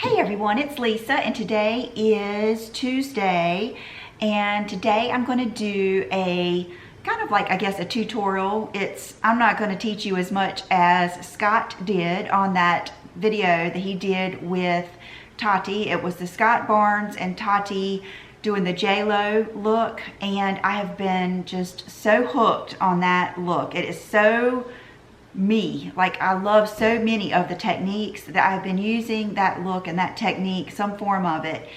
Hey everyone, it's Lisa and today is Tuesday, and today I'm going to do a kind of like, I guess, a tutorial. I'm not going to teach you as much as Scott did on that video that he did with Tati. It was the Scott Barnes and Tati doing the J-Lo look, and I have been just so hooked on that look. It is so me. Like, I love so many of the techniques that I've been using that look and that technique, some form of it,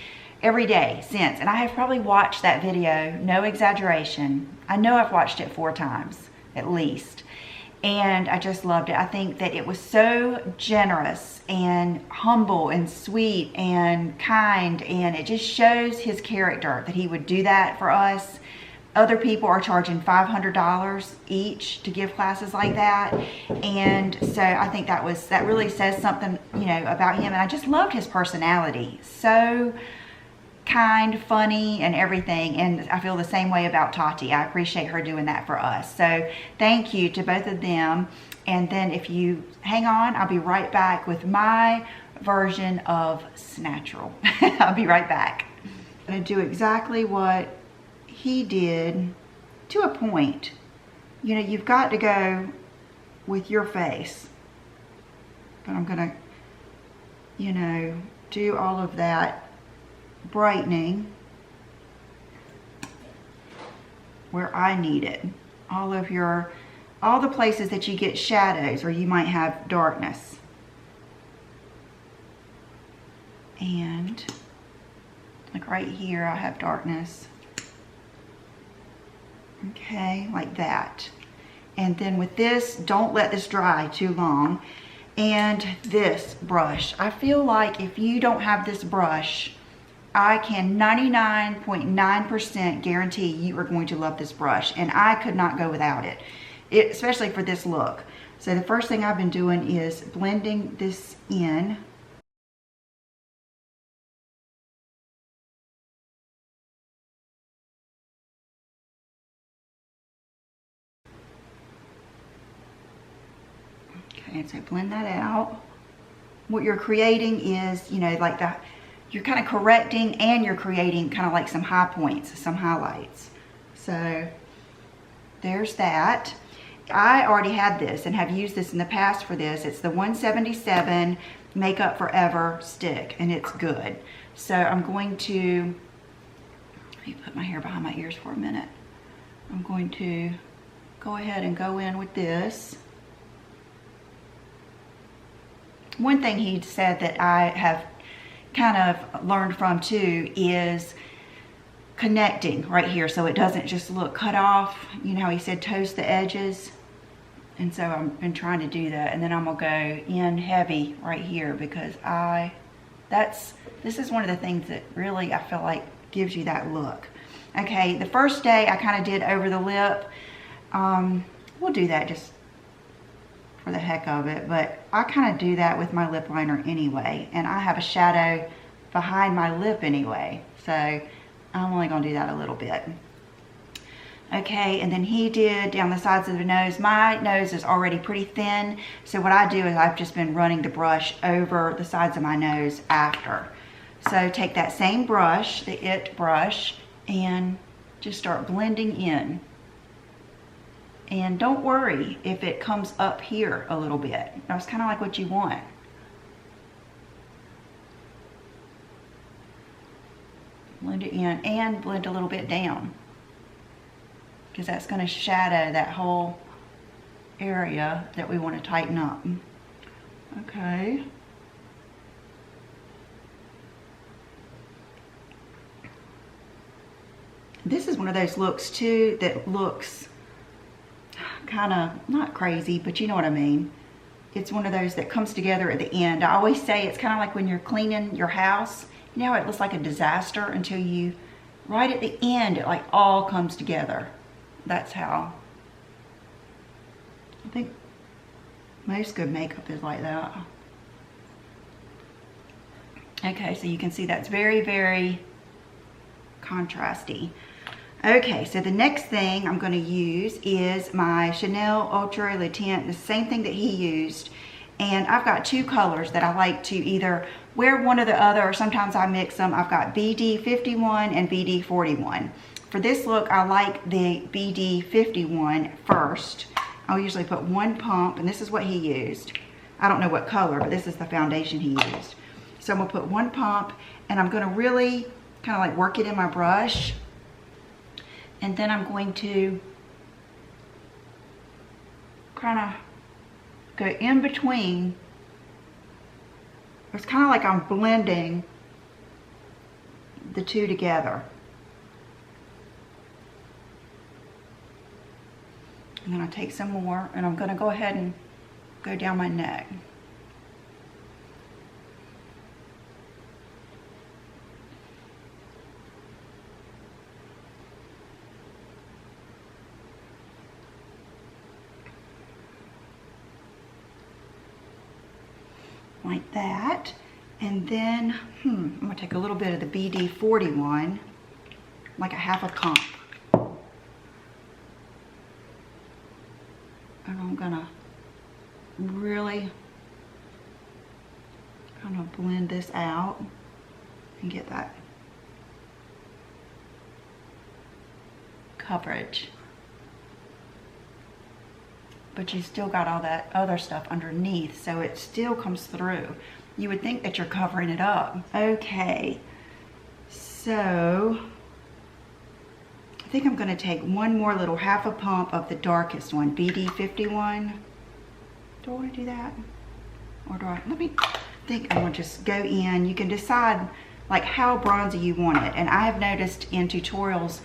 every day since. And I have probably watched that video, no exaggeration. I know I've watched it 4 times at least. And I just loved it. I think that it was so generous and humble and sweet and kind, and it just shows his character that he would do that for us. Other people are charging $500 each to give classes like that, and so I think that really says something, you know, about him. And I just loved his personality. So kind, funny, and everything. And I feel the same way about Tati. I appreciate her doing that for us. So thank you to both of them. And then if you hang on, I'll be right back with my version of Snatural. I'll be right back. I'm going to do exactly what he did to a point. You know, you've got to go with your face. But I'm going to, you know, do all of that brightening where I need it. All the places that you get shadows or you might have darkness. And like right here I have darkness. Okay, like that. And then with this, don't let this dry too long. And this brush, I feel like if you don't have this brush, I can 99.9% guarantee you are going to love this brush, and I could not go without it, especially for this look. So the first thing I've been doing is blending this in. And so blend that out. What you're creating is, you know, like you're kind of correcting and you're creating kind of like some high points, some highlights. So there's that. I already had this and have used this in the past for this. It's the 177 Makeup Forever stick, and it's good. So I'm going to, let me put my hair behind my ears for a minute. I'm going to go ahead and go in with this. One thing he said that I have kind of learned from too is connecting right here so it doesn't just look cut off. You know how he said toast the edges? And so I've been trying to do that. And then I'm gonna go in heavy right here because this is one of the things that really I feel like gives you that look. Okay, the first day I kind of did over the lip. We'll do that just for the heck of it, but I kind of do that with my lip liner anyway, and I have a shadow behind my lip anyway, so I'm only gonna do that a little bit. Okay, and then he did down the sides of the nose. My nose is already pretty thin, so what I do is I've just been running the brush over the sides of my nose after. So take that same brush, the IT brush, and just start blending in. And don't worry if it comes up here a little bit. That's kind of like what you want. Blend it in and blend a little bit down, because that's going to shadow that whole area that we want to tighten up. Okay. This is one of those looks too that looks kind of not crazy, but you know what I mean. It's one of those that comes together at the end. I always say it's kind of like when you're cleaning your house. You know how it looks like a disaster until you, right at the end, it like all comes together. That's how I think most good makeup is like that. Okay, so you can see that's very, very contrasty. Okay, so the next thing I'm going to use is my Chanel Ultra Le Tint, the same thing that he used, And I've got two colors that I like to either wear one or the other, or sometimes I mix them. I've got BD51 and BD41. For this look, I like the BD51 first. I'll usually put one pump, and this is what he used. I don't know what color, but this is the foundation he used. So I'm gonna put one pump, and I'm gonna really kind of like work it in my brush. And then I'm going to kind of go in between. It's kind of like I'm blending the two together. And then I'll take some more, and I'm gonna go ahead and go down my neck. Like that. And then, I'm gonna take a little bit of the BD41, like a half a pump. And I'm gonna really kind of blend this out and get that coverage. But you still got all that other stuff underneath, so it still comes through. You would think that you're covering it up. Okay, so I think I'm gonna take one more little half a pump of the darkest one, BD51. Do I wanna do that? Or do I, let me think, I'm gonna just go in. You can decide like how bronzy you want it. And I have noticed in tutorials,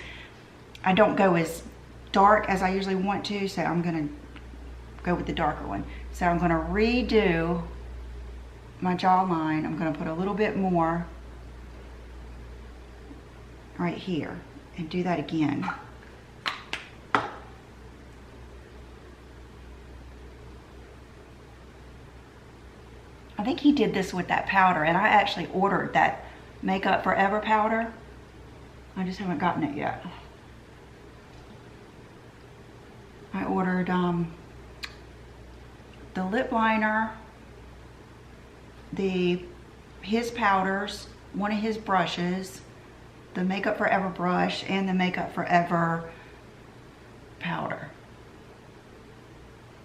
I don't go as dark as I usually want to, so I'm gonna go with the darker one. So I'm gonna redo my jawline. I'm gonna put a little bit more right here and do that again. I think he did this with that powder, and I actually ordered that Makeup Forever powder. I just haven't gotten it yet. I ordered the lip liner, his powders, one of his brushes, the Makeup Forever brush, and the Makeup Forever powder.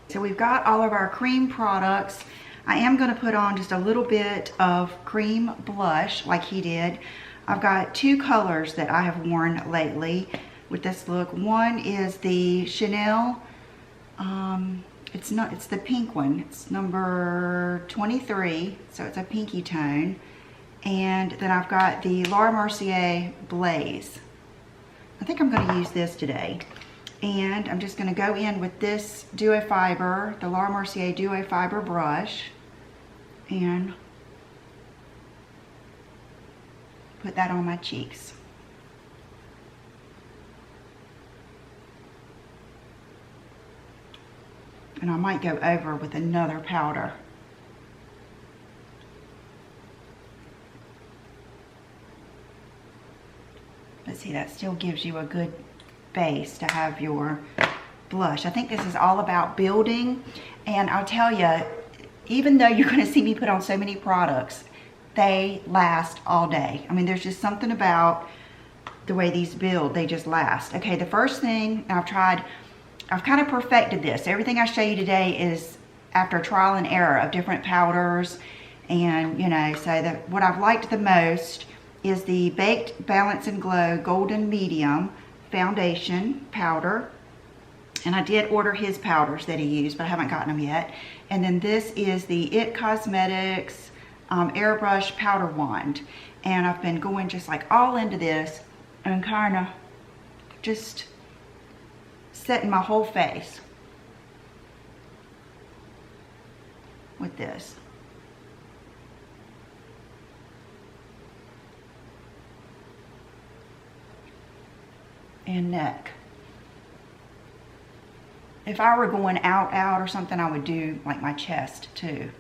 So we've got all of our cream products. I am going to put on just a little bit of cream blush like he did. I've got two colors that I have worn lately with this look. One is the Chanel, it's the pink one. It's number 23, so it's a pinky tone. And then I've got the Laura Mercier Blaze. I think I'm going to use this today. And I'm just going to go in with this Duo Fiber, the Laura Mercier Duo Fiber brush, and put that on my cheeks. And I might go over with another powder. But see, that still gives you a good base to have your blush. I think this is all about building, and I'll tell you, even though you're going to see me put on so many products, they last all day. I mean, there's just something about the way these build, they just last. Okay, the first thing I've kind of perfected this. Everything I show you today is after trial and error of different powders, and you know, so that what I've liked the most is the Baked Balance and Glow Golden Medium foundation powder. And I did order his powders that he used, but I haven't gotten them yet. And then this is the IT Cosmetics Airbrush Powder Wand. And I've been going just like all into this and kind of just setting my whole face with this. And neck. If I were going out or something, I would do like my chest too.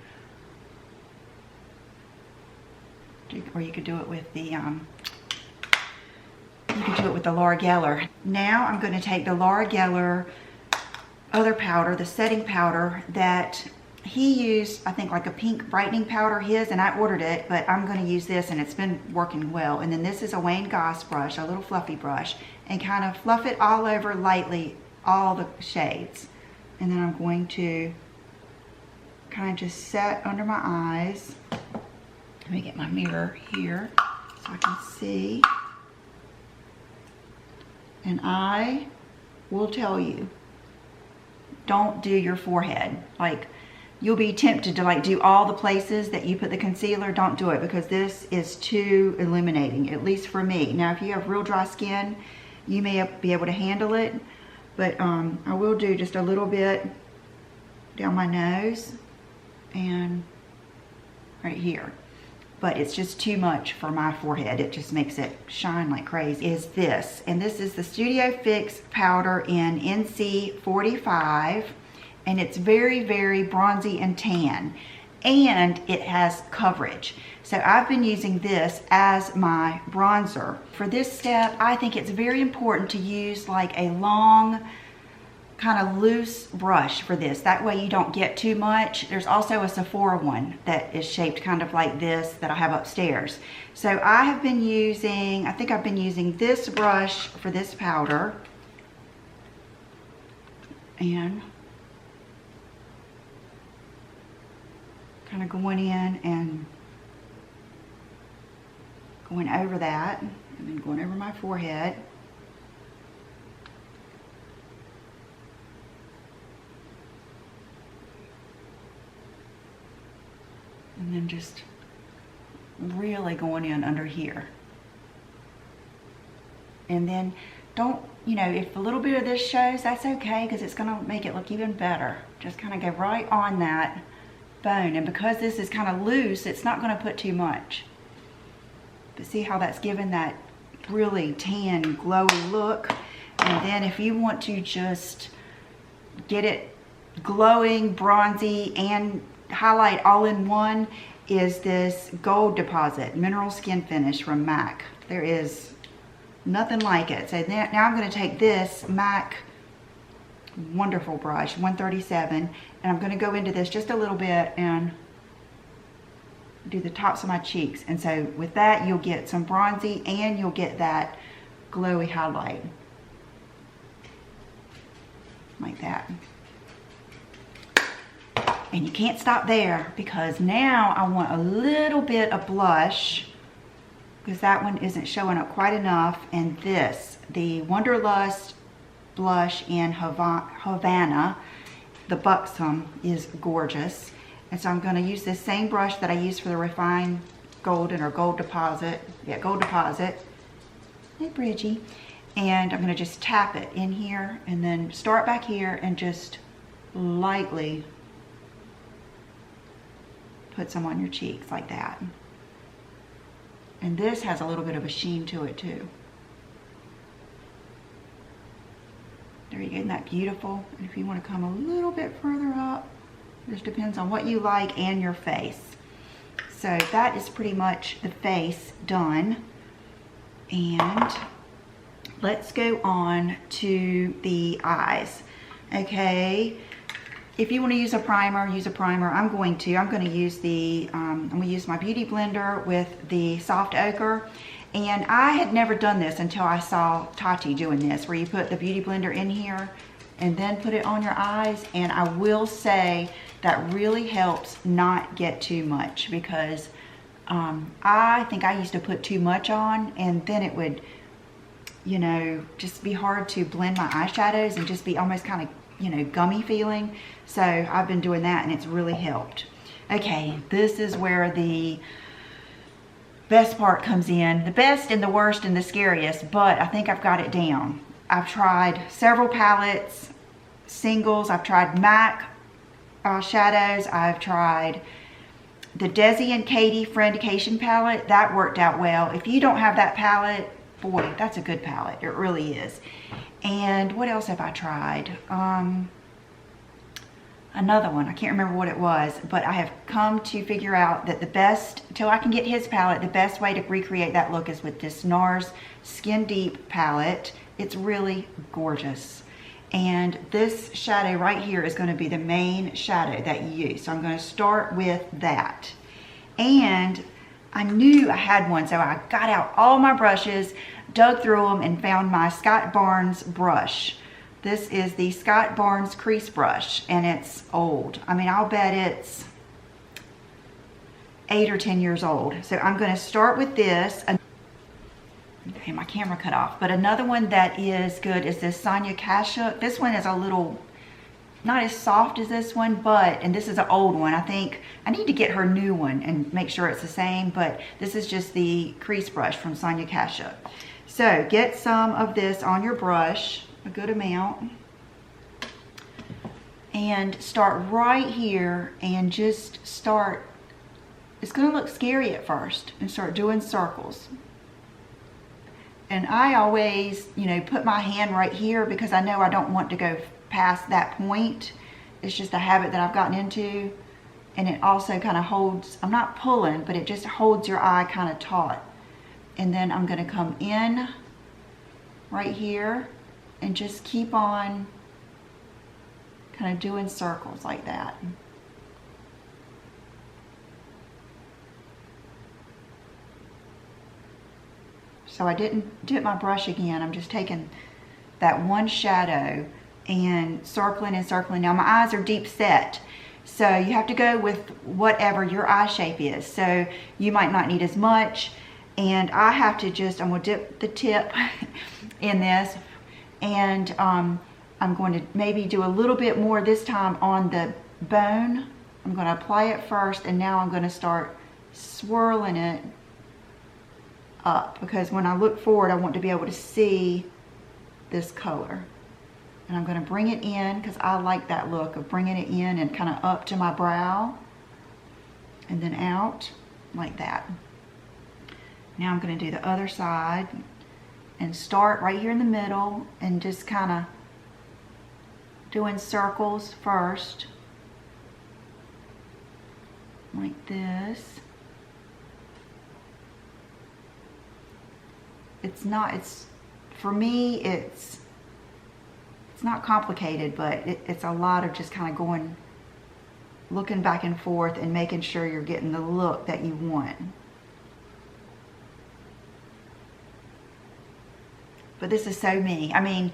Or you could do it with the Laura Geller. Now I'm going to take the Laura Geller other powder, the setting powder that he used, I think, like a pink brightening powder, his, and I ordered it, but I'm going to use this, and it's been working well. And then this is a Wayne Goss brush, a little fluffy brush, and kind of fluff it all over lightly, all the shades. And then I'm going to kind of just set under my eyes. Let me get my mirror here so I can see. And I will tell you, don't do your forehead. Like, you'll be tempted to like do all the places that you put the concealer. Don't do it, because this is too illuminating, at least for me. Now, if you have real dry skin, you may be able to handle it, but I will do just a little bit down my nose and right here. But it's just too much for my forehead. It just makes it shine like crazy. Is this, and this is the Studio Fix powder in NC 45, and it's very, very bronzy and tan, and it has coverage. So I've been using this as my bronzer. For this step, I think it's very important to use like a long, kind of loose brush for this. That way you don't get too much. There's also a Sephora one that is shaped kind of like this that I have upstairs. So I have been using, I think I've been using this brush for this powder. And kind of going in and going over that, and then going over my forehead. And then just really going in under here. And then don't, you know, if a little bit of this shows, that's okay, because it's going to make it look even better. Just kind of go right on that bone. And because this is kind of loose, it's not going to put too much. But see how that's given that really tan, glowy look. And then if you want to just get it glowing, bronzy, and highlight all in one, is this Gold Deposit Mineral Skin Finish from MAC. There is nothing like it. So now I'm going to take this MAC wonderful brush, 137, and I'm going to go into this just a little bit and do the tops of my cheeks. And so with that, you'll get some bronzy and you'll get that glowy highlight. Like that. And you can't stop there, because now I want a little bit of blush, because that one isn't showing up quite enough. And this, the Wonderlust blush in Havana, the Buxom, is gorgeous. And so I'm going to use this same brush that I used for the Refined Golden or Gold Deposit. Yeah, Gold Deposit. Hey, Bridgie. And I'm going to just tap it in here and then start back here and just lightly put some on your cheeks like that. And this has a little bit of a sheen to it too. There you go, isn't that beautiful? And if you want to come a little bit further up, just depends on what you like and your face. So that is pretty much the face done. And let's go on to the eyes. Okay, if you want to use a primer, use a primer. I'm going to use the I'm going to use my beauty blender with the soft ochre. And I had never done this until I saw Tati doing this, where you put the beauty blender in here and then put it on your eyes. And I will say that really helps not get too much, because I think I used to put too much on, and then it would, you know, just be hard to blend my eyeshadows and just be almost kind of, you know, gummy feeling. So I've been doing that and it's really helped. Okay, this is where the best part comes in. The best and the worst and the scariest, but I think I've got it down. I've tried several palettes, singles. I've tried MAC shadows. I've tried the Desi and Katie Friendication palette. That worked out well. If you don't have that palette, boy, that's a good palette. It really is. And what else have I tried? Another one, I can't remember what it was, but I have come to figure out that the best, till I can get his palette, the best way to recreate that look is with this NARS Skin Deep palette. It's really gorgeous. And this shadow right here is going to be the main shadow that you use. So I'm going to start with that. And I knew I had one, so I got out all my brushes, dug through them, and found my Scott Barnes brush. This is the Scott Barnes crease brush, and it's old. I mean, I'll bet it's 8 or 10 years old. So I'm going to start with this. Okay, my camera cut off. But another one that is good is this Sonia Kashuk. This one is a little, not as soft as this one, but, and this is an old one. I think I need to get her new one and make sure it's the same, but this is just the crease brush from Sonia Kashuk. So get some of this on your brush, a good amount, and start right here and just start, it's gonna look scary at first, and start doing circles. And I always, you know, put my hand right here because I know I don't want to go past that point. It's just a habit that I've gotten into. And it also kind of holds, I'm not pulling, but it just holds your eye kind of taut. And then I'm going to come in right here and just keep on kind of doing circles like that. So I didn't dip my brush again. I'm just taking that one shadow and circling and circling. Now my eyes are deep set, so you have to go with whatever your eye shape is. So you might not need as much, and I have to just, I'm going to dip the tip in this, and I'm going to maybe do a little bit more this time on the bone. I'm going to apply it first, and now I'm going to start swirling it up, because when I look forward I want to be able to see this color. And I'm going to bring it in because I like that look of bringing it in and kind of up to my brow and then out like that. Now I'm going to do the other side and start right here in the middle and just kind of doing circles first like this. For me, it's not complicated, but it's a lot of just kind of going, looking back and forth and making sure you're getting the look that you want. But this is so me. I mean,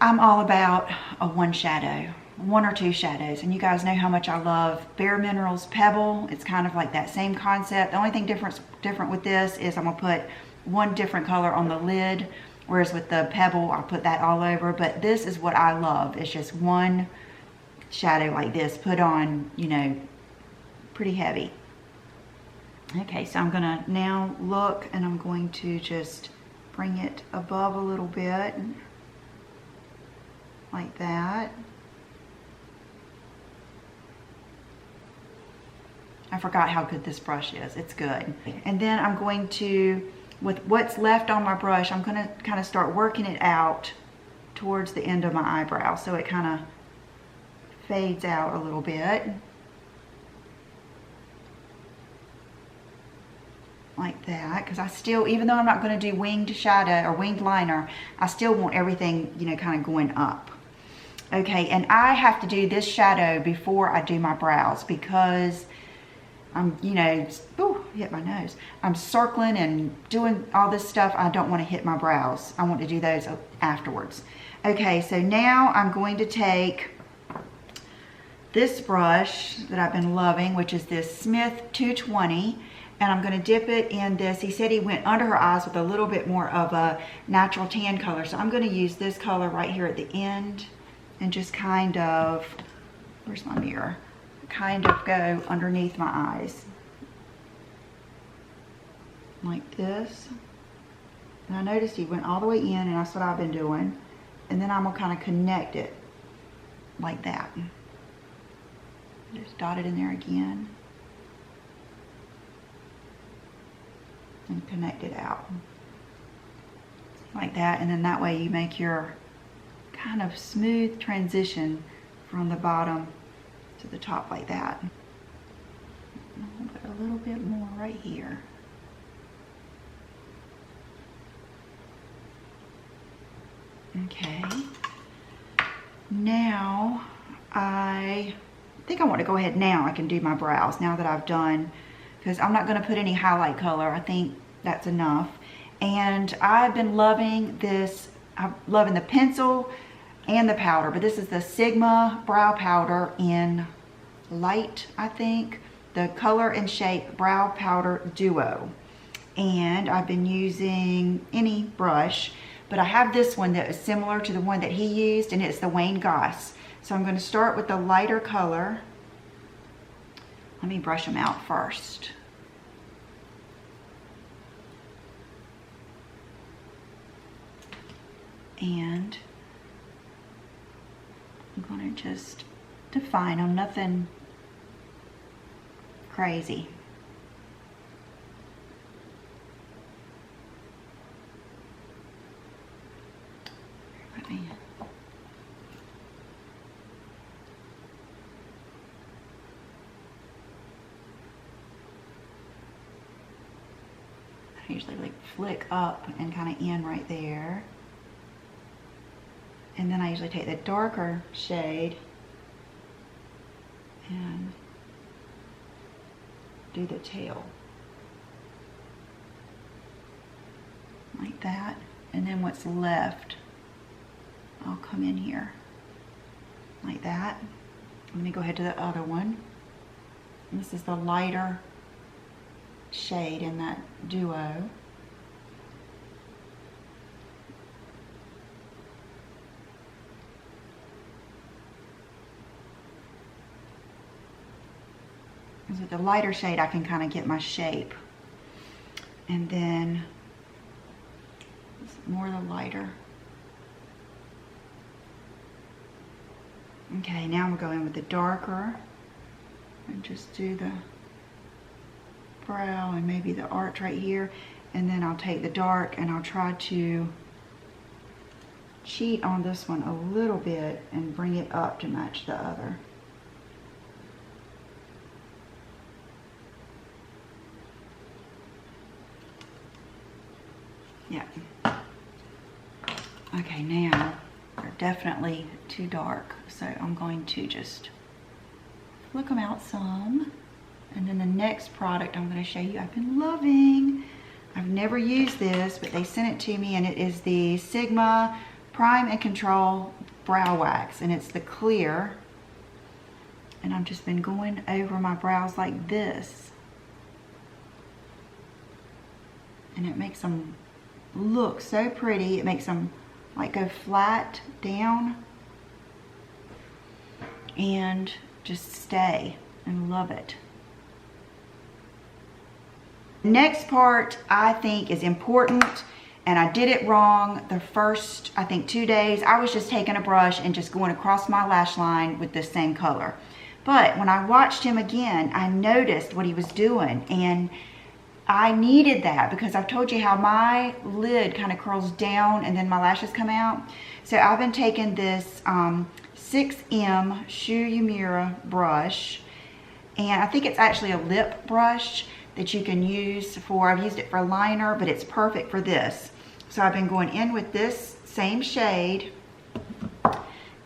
I'm all about a one shadow, one or two shadows, and you guys know how much I love Bare Minerals Pebble. It's kind of like that same concept. The only thing different with this is I'm gonna put one different color on the lid, whereas with the Pebble I'll put that all over. But this is what I love. It's just one shadow like this put on, you know, pretty heavy. Okay, so I'm gonna now look, and I'm going to just bring it above a little bit like that. I forgot how good this brush is. It's good. And then I'm going to, with what's left on my brush, I'm going to kind of start working it out towards the end of my eyebrow, so it kind of fades out a little bit. Like that, because I still, even though I'm not going to do winged shadow or winged liner, I still want everything, you know, kind of going up. Okay, and I have to do this shadow before I do my brows, because I'm, you know, ooh, hit my nose. I'm circling and doing all this stuff. I don't want to hit my brows. I want to do those afterwards. Okay, so now I'm going to take this brush that I've been loving, which is this Smith 220, and I'm going to dip it in this. He said he went under her eyes with a little bit more of a natural tan color, so I'm going to use this color right here at the end and just kind of, where's my mirror? Kind of go underneath my eyes like this. And I noticed he went all the way in, and that's what I've been doing. And then I'm gonna kind of connect it like that. Just dot it in there again and connect it out like that. And then that way you make your kind of smooth transition from the bottom to the top like that. I'll put a little bit more right here. Okay, Now, I think I want to go ahead now. I can do my brows now that I've done, because I'm not going to put any highlight color. I think that's enough. And I've been loving this. I'm loving the pencil and the powder, but this is the Sigma brow powder in light, I think. The Color and Shape Brow Powder Duo. And I've been using any brush, but I have this one that is similar to the one that he used, and it's the Wayne Goss. So I'm going to start with the lighter color. Let me brush them out first. And I'm going to just define them, nothing crazy. I usually like flick up and kind of in right there. And then I usually take the darker shade and do the tail. Like that. And then what's left, I'll come in here. Like that. Let me go ahead to the other one. And this is the lighter shade in that duo. With the lighter shade, I can kind of get my shape. And then more the lighter. Okay, now we'll go in with the darker and just do the brow and maybe the arch right here. And then I'll take the dark and I'll try to cheat on this one a little bit and bring it up to match the other. Yeah. Okay, now they're definitely too dark, so I'm going to just flick them out some. And then the next product I'm going to show you I've been loving. I've never used this, but they sent it to me, and it is the Sigma Prime and Control Brow Wax, and it's the clear. And I've just been going over my brows like this. And it makes them look so pretty. It makes them like go flat down and just stay, and love it. Next part I think is important, and I did it wrong the first, I think, 2 days. I was just taking a brush and just going across my lash line with this same color. But when I watched him again, I noticed what he was doing, and I needed that because I've told you how my lid kind of curls down and then my lashes come out. So I've been taking this 6M Shu Uemura brush, and I think it's actually a lip brush that you can use for, I've used it for liner, but it's perfect for this. So I've been going in with this same shade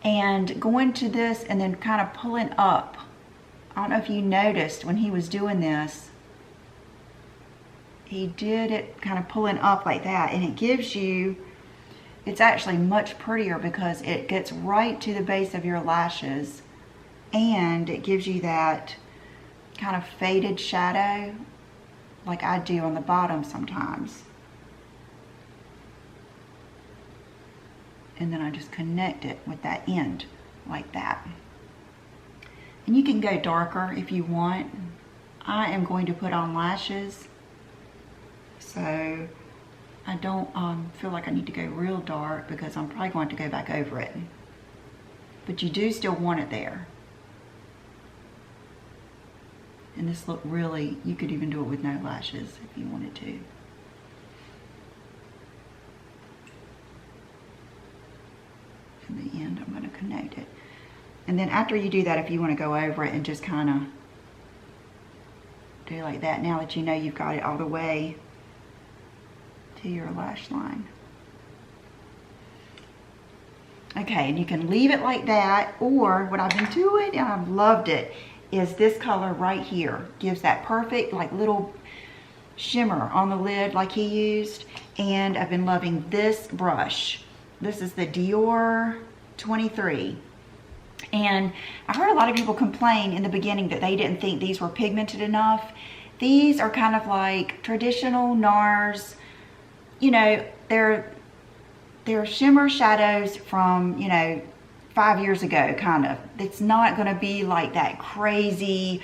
and going to this and then kind of pulling up. I don't know if you noticed when he was doing this, he did it kind of pulling up like that, and it gives you, it's actually much prettier because it gets right to the base of your lashes, and it gives you that kind of faded shadow like I do on the bottom sometimes. And then I just connect it with that end like that. And you can go darker if you want. I am going to put on lashes, so I don't feel like I need to go real dark because I'm probably going to go back over it. But you do still want it there. And this look really, you could even do it with no lashes if you wanted to. In the end, I'm going to connect it. And then after you do that, if you want to go over it and just kind of do like that, now that you know you've got it all the way to your lash line. Okay, and you can leave it like that, or what I've been doing, and I've loved it, is this color right here. Gives that perfect like little shimmer on the lid like he used. And I've been loving this brush. This is the Dior 23. And I heard a lot of people complain in the beginning that they didn't think these were pigmented enough. These are kind of like traditional NARS, you know, they're shimmer shadows from, you know, 5 years ago, kind of. It's not going to be like that crazy,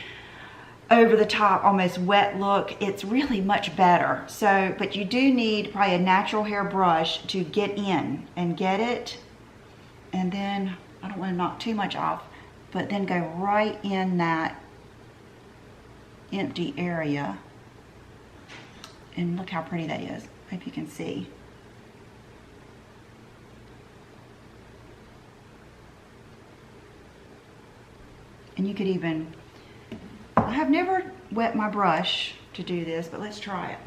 over the top, almost wet look. It's really much better. So, but you do need probably a natural hair brush to get in and get it. And then, I don't want to knock too much off, but then go right in that empty area. And look how pretty that is. Hope you can see. And you could even, I have never wet my brush to do this, but let's try it.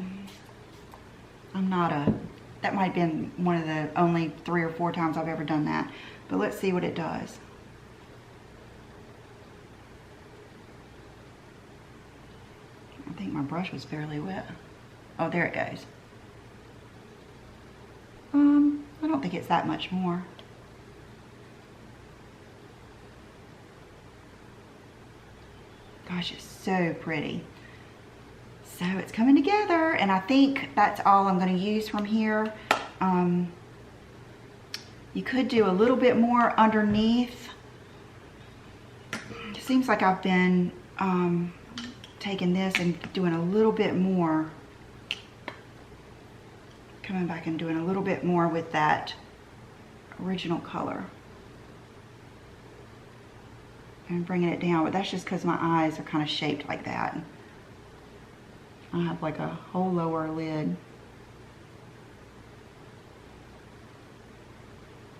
That might have been one of the only 3 or 4 times I've ever done that. But let's see what it does. I think my brush was fairly wet. Oh, there it goes. I don't think it's that much more. Gosh, it's so pretty. So it's coming together, and I think that's all I'm going to use from here. You could do a little bit more underneath. It seems like I've been taking this and doing a little bit more. Coming back and doing a little bit more with that original color. And bringing it down, but that's just because my eyes are kind of shaped like that. I have like a whole lower lid.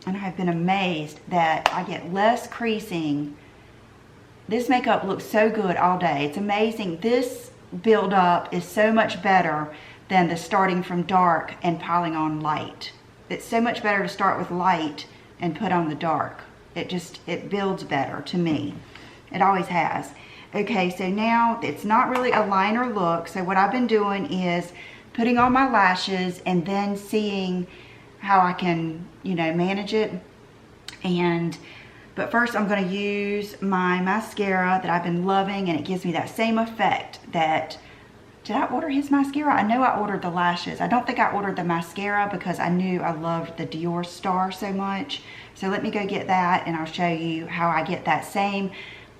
And I've been amazed that I get less creasing. This makeup looks so good all day. It's amazing. This build up is so much better than the starting from dark and piling on light. It's so much better to start with light and put on the dark. It builds better to me. It always has. Okay, so now it's not really a liner look. So what I've been doing is putting on my lashes and then seeing how I can, you know, manage it. But first I'm going to use my mascara that I've been loving, and it gives me that same effect that, did I order his mascara? I know I ordered the lashes. I don't think I ordered the mascara because I knew I loved the Dior Star so much. So let me go get that, and I'll show you how I get that same.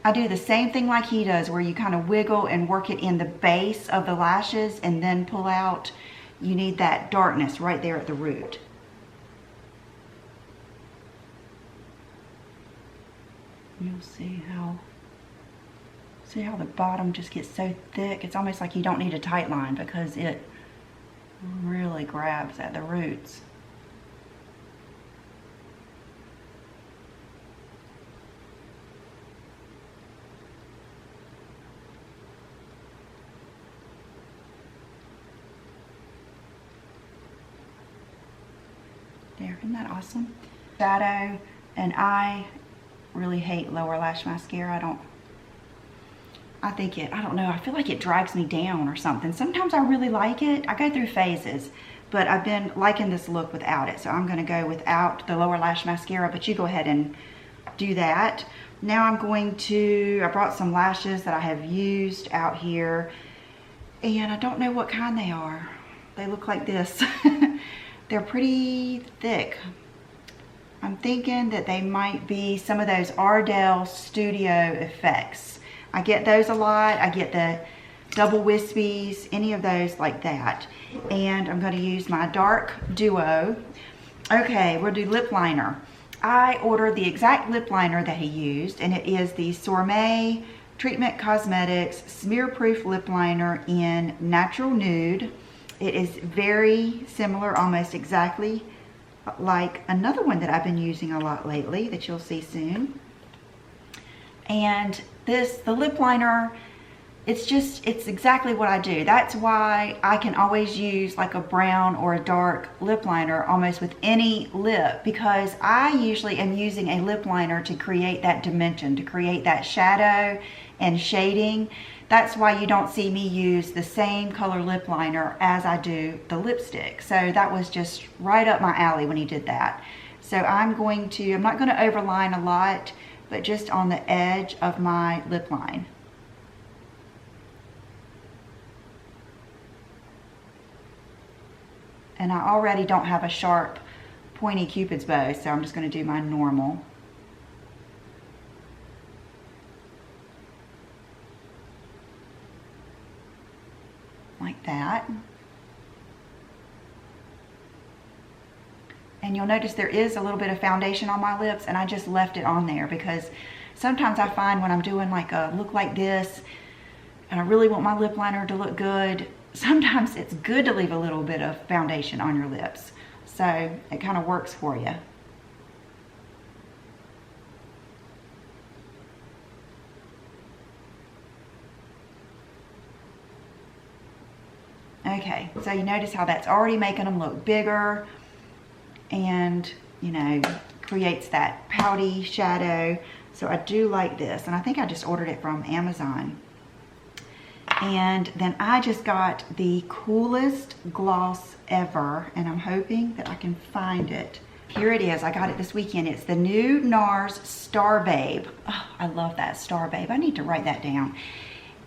I do the same thing like he does, where you kind of wiggle and work it in the base of the lashes and then pull out. You need that darkness right there at the root. You'll see how the bottom just gets so thick. It's almost like you don't need a tight line because it really grabs at the roots. There, isn't that awesome? Shadow, and I really hate lower lash mascara. I don't know, I feel like it drags me down or something. Sometimes I really like it. I go through phases, but I've been liking this look without it. So I'm gonna go without the lower lash mascara, but you go ahead and do that. Now I brought some lashes that I have used out here, and I don't know what kind they are. They look like this. They're pretty thick. I'm thinking that they might be some of those Ardell Studio Effects. I get those a lot. I get the double wispies, any of those like that. And I'm going to use my dark duo. Okay, we'll do lip liner. I ordered the exact lip liner that he used, and it is the Sourmet Treatment Cosmetics Smear Proof Lip Liner in Natural Nude. It is very similar, almost exactly like another one that I've been using a lot lately that you'll see soon. And the lip liner, it's exactly what I do. That's why I can always use like a brown or a dark lip liner almost with any lip, because I usually am using a lip liner to create that dimension, to create that shadow and shading. That's why you don't see me use the same color lip liner as I do the lipstick. So that was just right up my alley when he did that. So I'm not going to overline a lot, but just on the edge of my lip line. And I already don't have a sharp, pointy Cupid's bow, so I'm just going to do my normal. Like that. And you'll notice there is a little bit of foundation on my lips, and I just left it on there because sometimes I find when I'm doing like a look like this, and I really want my lip liner to look good, sometimes it's good to leave a little bit of foundation on your lips. So it kind of works for you. Okay, so you notice how that's already making them look bigger and, you know, creates that pouty shadow. So I do like this, and I think I just ordered it from Amazon. And then I just got the coolest gloss ever, and I'm hoping that I can find it. Here it is. I got it this weekend. It's the new NARS Star Babe. Oh, I love that Star Babe. I need to write that down.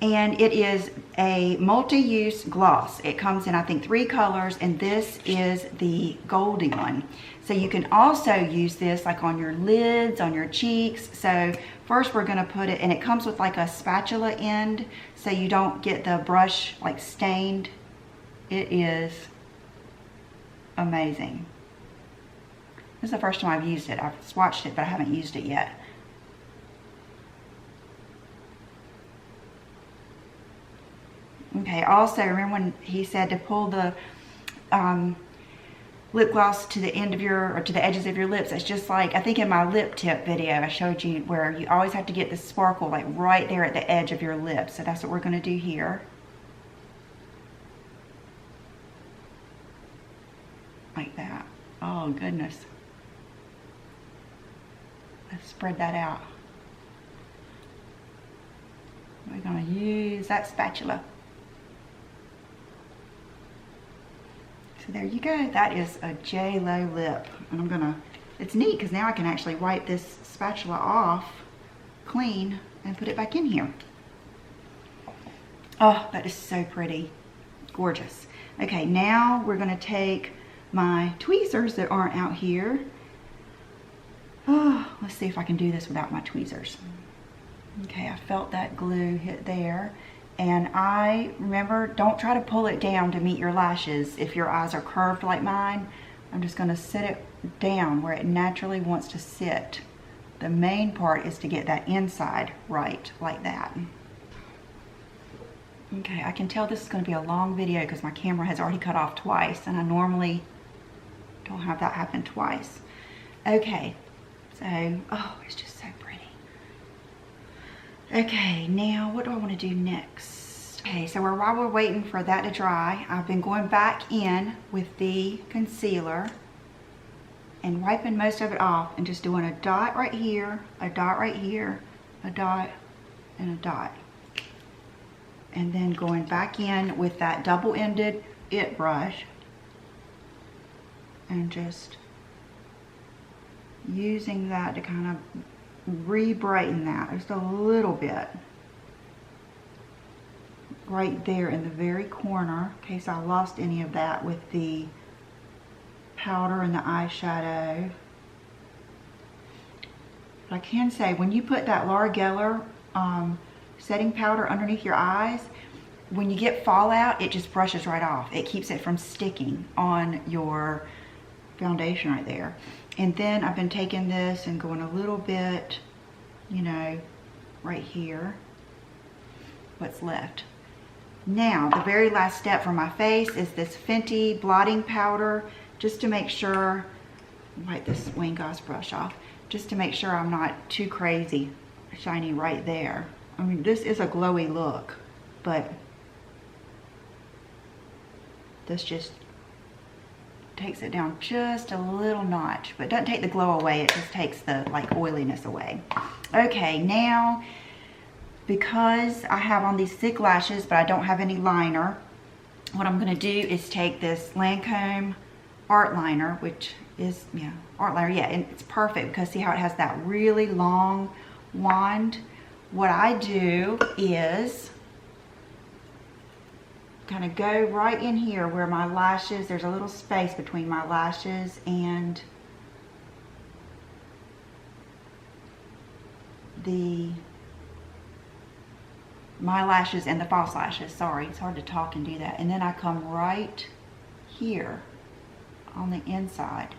And it is a multi-use gloss. It comes in, I think, 3 colors, and this is the goldy one. So you can also use this like on your lids, on your cheeks. So first we're going to put it, and it comes with like a spatula end, so you don't get the brush like stained. It is amazing. This is the first time I've used it. I've swatched it, but I haven't used it yet. Okay, also remember when he said to pull the lip gloss to the end of your, or to the edges of your lips. It's just like, I think in my lip tip video I showed you where you always have to get the sparkle like right there at the edge of your lips. So that's what we're going to do here. Like that. Oh goodness. Let's spread that out. We're going to use that spatula. So there you go. That is a J-Lo lip. And I'm gonna, it's neat because now I can actually wipe this spatula off clean and put it back in here. Oh, that is so pretty. Gorgeous. Okay, now we're gonna take my tweezers that aren't out here. Oh, let's see if I can do this without my tweezers. Okay, I felt that glue hit there. And I remember, don't try to pull it down to meet your lashes if your eyes are curved like mine. I'm just going to sit it down where it naturally wants to sit. The main part is to get that inside right, like that. Okay, I can tell this is going to be a long video because my camera has already cut off twice, and I normally don't have that happen twice. Okay, so, oh, it's just so pretty. Okay, now what do I want to do next? Okay, so while we're waiting for that to dry, I've been going back in with the concealer and wiping most of it off and just doing a dot right here, a dot right here, a dot, and a dot. And then going back in with that double-ended IT brush and just using that to kind of re-brighten that just a little bit right there in the very corner, in case I lost any of that with the powder and the eyeshadow. But I can say, when you put that Laura Geller setting powder underneath your eyes, when you get fallout, it just brushes right off. It keeps it from sticking on your foundation right there. And then I've been taking this and going a little bit, you know, right here, what's left. Now, the very last step for my face is this Fenty blotting powder, just to make sure, wipe this Wayne Goss brush off, just to make sure I'm not too crazy shiny right there. I mean, this is a glowy look. but this just takes it down just a little notch, but doesn't take the glow away. It just takes the like oiliness away. Okay, now because I have on these thick lashes, but I don't have any liner, what I'm gonna do is take this Lancome art liner, which is, yeah, art liner, yeah, and it's perfect because see how it has that really long wand. What I do is kind of go right in here where my lashes, there's a little space between my lashes and my lashes and the false lashes. Sorry, it's hard to talk and do that. And then I come right here on the inside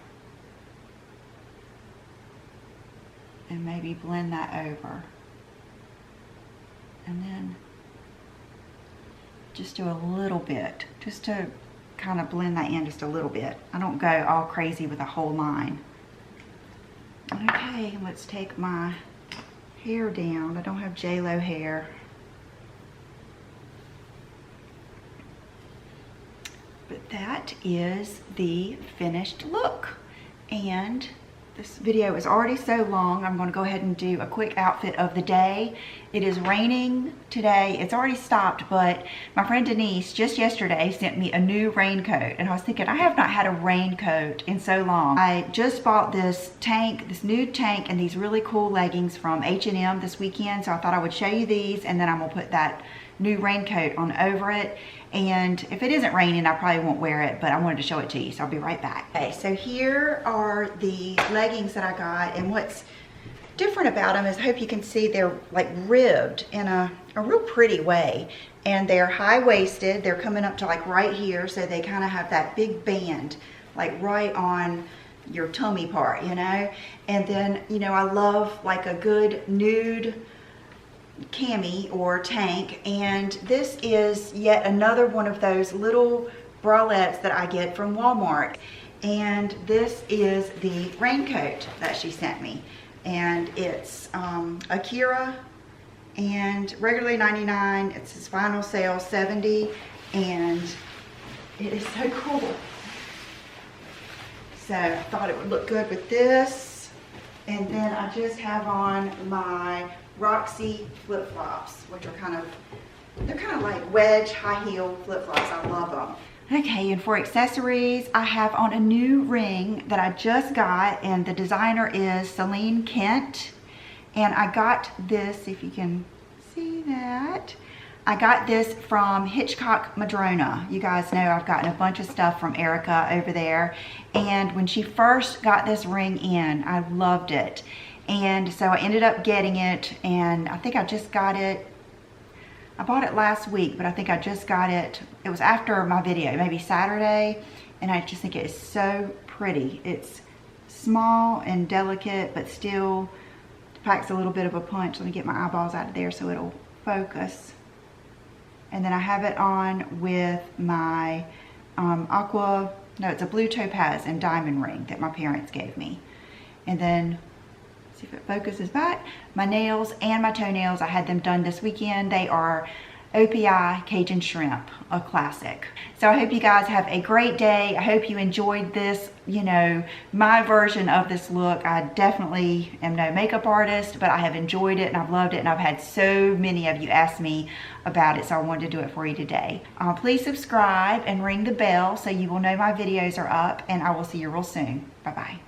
and maybe blend that over. And then just do a little bit, just to kind of blend that in just a little bit. I don't go all crazy with a whole line. Okay, let's take my hair down. I don't have J-Lo hair. But that is the finished look. And this video is already so long, I'm going to go ahead and do a quick outfit of the day. It is raining today. It's already stopped, but my friend Denise just yesterday sent me a new raincoat. And I was thinking, I have not had a raincoat in so long. I just bought this tank, this nude tank, and these really cool leggings from H&M this weekend. So I thought I would show you these, and then I'm going to put that new raincoat on over it. And if it isn't raining, I probably won't wear it, but I wanted to show it to you, so I'll be right back. Okay, so here are the leggings that I got, and what's different about them is I hope you can see they're like ribbed in a real pretty way, and they're high-waisted. They're coming up to like right here, so they kind of have that big band like right on your tummy part, you know. And then, you know, I love like a good nude cami or tank, and this is yet another one of those little bralettes that I get from Walmart. And this is the raincoat that she sent me, and it's Akira, and regularly $99. It's his final sale $70, and it is so cool. So I thought it would look good with this. And then I just have on my Roxy flip-flops, which are they're kind of like wedge high heel flip-flops. I love them. Okay, and for accessories, I have on a new ring that I just got, and the designer is Celine Kent. And I got this, if you can see that, I got this from Hitchcock Madrona. You guys know I've gotten a bunch of stuff from Erica over there. And when she first got this ring in, I loved it. And so I ended up getting it, and I think I just got it, I bought it last week, but I think I just got it, it was after my video, maybe Saturday, and I just think it is so pretty. It's small and delicate, but still packs a little bit of a punch. Let me get my eyeballs out of there so it'll focus. And then I have it on with my it's a blue topaz and diamond ring that my parents gave me. And then, see if it focuses back, my nails and my toenails, I had them done this weekend. They are OPI Cajun Shrimp, a classic. So I hope you guys have a great day. I hope you enjoyed this, you know, my version of this look. I definitely am no makeup artist, but I have enjoyed it and I've loved it, and I've had so many of you ask me about it, so I wanted to do it for you today. Please subscribe and ring the bell so you will know my videos are up, and I will see you real soon. Bye-bye.